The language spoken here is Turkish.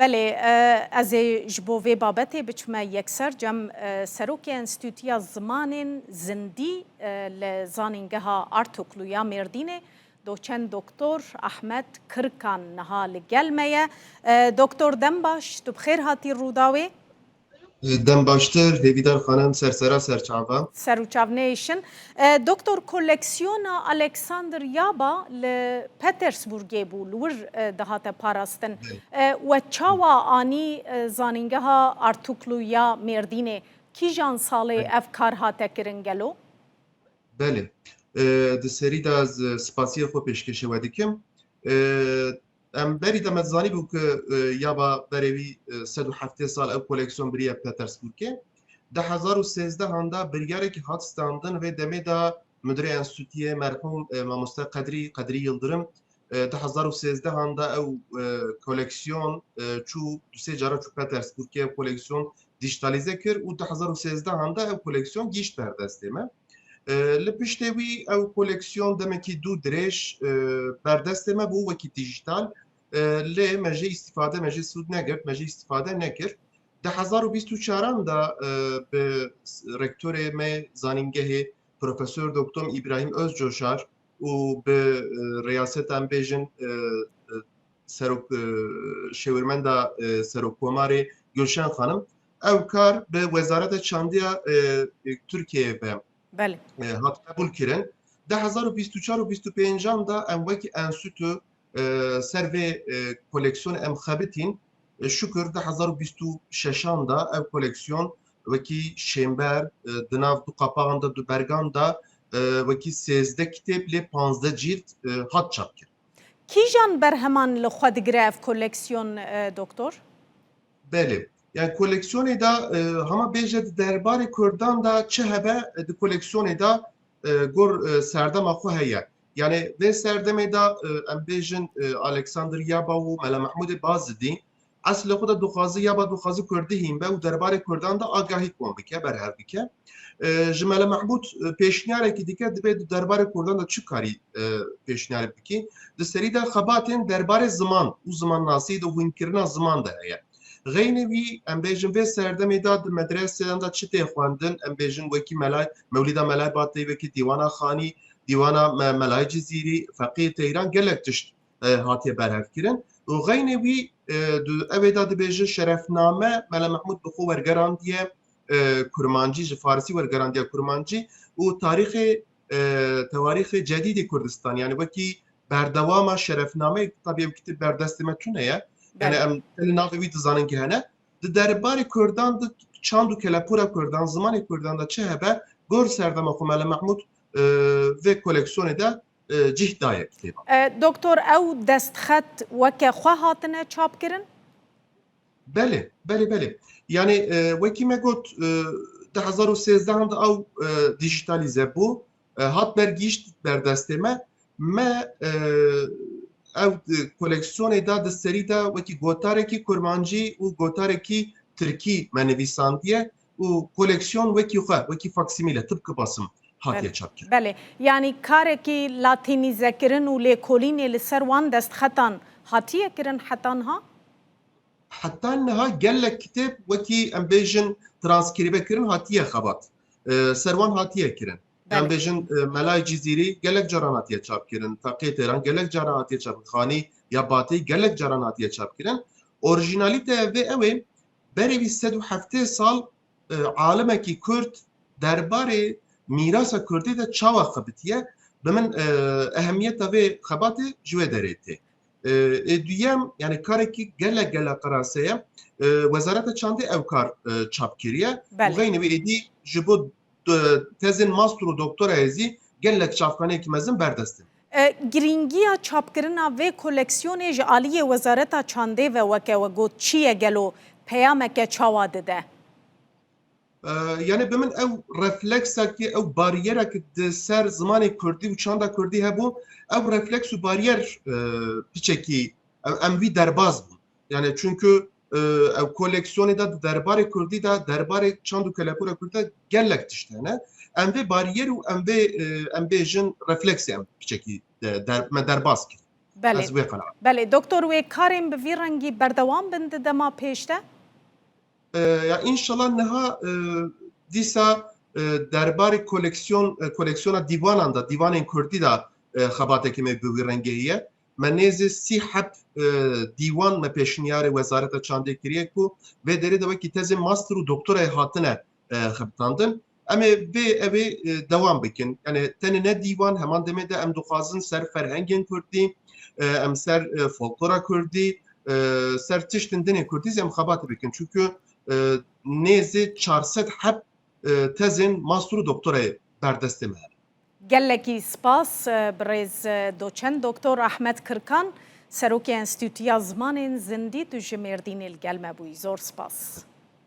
بله از جبوه بابته بچمه یکسر جم سروک انستیتویا زمان زندی لزانینگه ها آرتوکلویا مردینه دوچند دکتر احمد کرکان نها لگلمه دکتر دنباش تو بخیر هاتی روداوی دم باشتر هیویدار خانم سرسرا سرچاوا سروچاونیشن دکتر کلکسیون الکساندر یابا ل پترزبورگ بو لور دهات پاراستن و چاوا آنی زانینگه ها آرتوکلو یا مردینه کی جان ساله افکار ها تکرنگلو؟ بله د سری دا از سپاسی خو پیشکش ودیکم ام بری د مزانی بو که یابا بروی 107 سال او کلکسیون بریه پترزبورگ ده 2013 هنده بریاره که هات ستاندن و دمه دا مدیر انستیتوی مرحوم ماموستا قدری یıldırım ده 2013 هنده او کلکسیون چو دوسه جارا چو پترزبورگ کلکسیون دیجیتالیزه کر و ده 2013 هنده او کلکسیون گیشت بردستیمه لپشتوی او کلکسیون دمکی دو درش بردستیمه بو وکی دیجیتال لی مجه استفاده مجه سود نگرد مجه استفاده نکرد ده 2024 da rektör me zaningehê Profesör Doktor İbrahim Özcoşar û bi riyasetan bêjin serok şêwirmenda Serokkomarê Gülşen Xanım ew kar bi Wezareta Çandiya Tirkiyeyê ve hat qebul kirin. De 2024 û 2025 da em wekî enstitû ser vê koleksiyona em xebitin şükür de 2026 da ev koleksiyon veki şember dinav du kapağında du berganda veki 13 kitap le 15 cilt hat çap kir. Kijan berheman li xwe digire ev koleksiyon doktor? Beli. Yani koleksiyonu da hama bêje derbarê Kurdan da çi hebe di koleksiyonu da gor serdema xwe heye. Yani ve serdemê da em bêjin Alexander Yaba û Mela Mahmudê Bazidî اصل خود دخوازی یا با دخوازی کرده هیم به و درباره کردان دا آگاهی کن بکه برهر بکه جمال محمود پیشنیاره که دیگه دبی درباره کردان دا چه کاری پیشنیاره بکی ده سری دا خباتین درباره زمان او زمان ناسی دا وینکرنا زمان دا هیا غینه وی ام بیجن و سردمی دا مدرسه دا چه تخواندن ام بیجن وکی ملای مولیدا ملای باتی وکی دیوانا خانی دیوانا ملای جزیری فقیه تهران گلک تشت هاتیه برهر کرن و غینه وی اویدا دبیجه شرفنامه ملا محمود بخو ورگراندیه کرمانجی فارسی ورگراندیه کرمانجی و تاریخ جدید کردستان یعنی وکی بردوام شرفنامه طبیعی کتاب بردستمه تونه yani em navi dizanın ki hene de derbarê Kurdan de çand û kelepura Kurdan zimanê Kurdan da çi hebe gor serdema xwe Mela Mahmud ve koleksiyonê de cih daye kitêba. Doktor ew destxet weke xwe hatine çap kirin? Belê. Yani wekî me got di 2013 da ew dijitalize bû hat bergîşt berdestê me ev koleksiyonê da di serî de wekî gotarekî kurmancî û gotarekî Tirkî me nivîsandiye û koleksiyon wekî xwe wekî faksimîle tıpkı basım hatiye çap kirin. Belê yanî karekî latînîze kirin û lêkolînê li ser wan destxetan hatiye kirin hetanha? Hetanha gelek kitêb wekî em bêjin transkribe kirin hatiye xebat. Ser wan hatiye kirin. Em bêjin Melay Cizîrî gelek caran hatiye çap kirin. Feqê Têran gelek caran hatiye çap kirin. Xanî ya Batî gelek caran hatiye çap kirin. Orijinalîte ev ê berê wî 107 sal alimekî Kurd derbarê mirasa Kurdî de çawa xebitiye bi min ehemiyeta vê xebatê ji wê derê tê. Duyem yani karekî gelek qeraseye Wezareta Çandê ew kar çap kiriye. Xeynî wê êdî ji bo tezin master û doktora hêzî gelek çavkaneyekî mezin berdestin. Giringiya çapkirina vê koleksiyonê ji aliyê Wezareta Çandê ve weke we got çi ye gelo peyameke çawa dide? Yani bimin ev refleksekî ew bariyerek di ser zimanê Kurdî û çanda Kurdî hebû ew refleks û bariyer piçekî em vî derbas bûn. Yani çünkü ev koleksiyonê da derbarê Kurdî da derbarê çand û kelepura Kurdî da gelek tişt hene em vê bariyer û em bêjin refleksê em piçekî me derbas kirin. بله از وی قناعت بله دکتر وی کاریم به وی رنگی بردوام بنده دما پیشته یا انشالله نها دیسا درباره کلکسیون دیوانان دا دیوان کردی دا خباته که می بوی رنگیه من نیز سی حب دیوان ما پیشنیار وزارت چانده کریه کو و داره دوی که تز ماستر و دکتر هاتنه خبتاندن اما به دوام بکن یعنی تن نه دیوان همان دمه ده ام دخوازن سر فرهنگین کردی ام سر فولکلورا کردی سر تشتن دنیا کردی ام خباته بکن چونکه نزد 400 حب تزن ماستر و دکتر بردست مه گلکی سپاس برز دوچن دکتر احمد کرکان سروک انستیتویا زمان زندی تو جمردین الگلمه بوی زور سپاس